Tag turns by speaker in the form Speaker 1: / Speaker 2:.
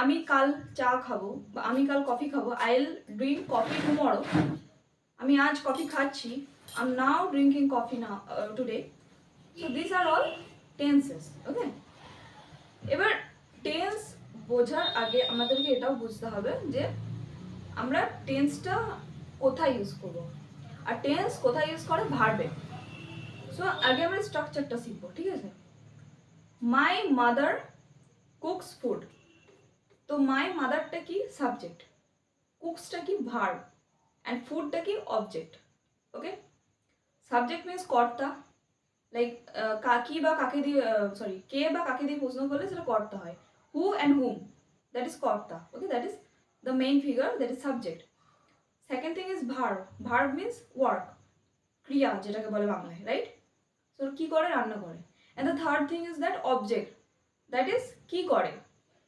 Speaker 1: আমি কাল চা খাবো বা আমি কাল কফি খাবো, I will drink coffee tomorrow. আমি আজ কফি খাচ্ছি, I am now drinking coffee now today. So this are all tenses. Okay, এবার টেন্স বোঝার আগে আমাদেরকে এটাও বুঝতে হবে যে আমরা টেন্সটা কোথায় ইউজ করবো, আর টেন্স কোথায় ইউজ করে, ভার্বে। সো আগে আমরা স্ট্রাকচারটা শিখবো, ঠিক আছে। মাই মাদার কুকস ফুড, তো মাই মাদারটা কি সাবজেক্ট, কুকসটা কি ভার্ব, অ্যান্ড ফুডটা কি অবজেক্ট। ওকে, সাবজেক্ট মিনস কর্তা, লাইক কাকি বা কাকে দিয়ে সরি কে বা কাকে দিয়ে প্রশ্ন করলে সেটা কর্তা হয়। Who and whom, that is কর্তা। Okay, that is the main figure, that is subject. Second thing is verb, verb means work, ক্রিয়া যেটাকে বলে বাংলায়, রাইট। সো কি করে, রান্না করে। And the third thing is that object, that is কি করে,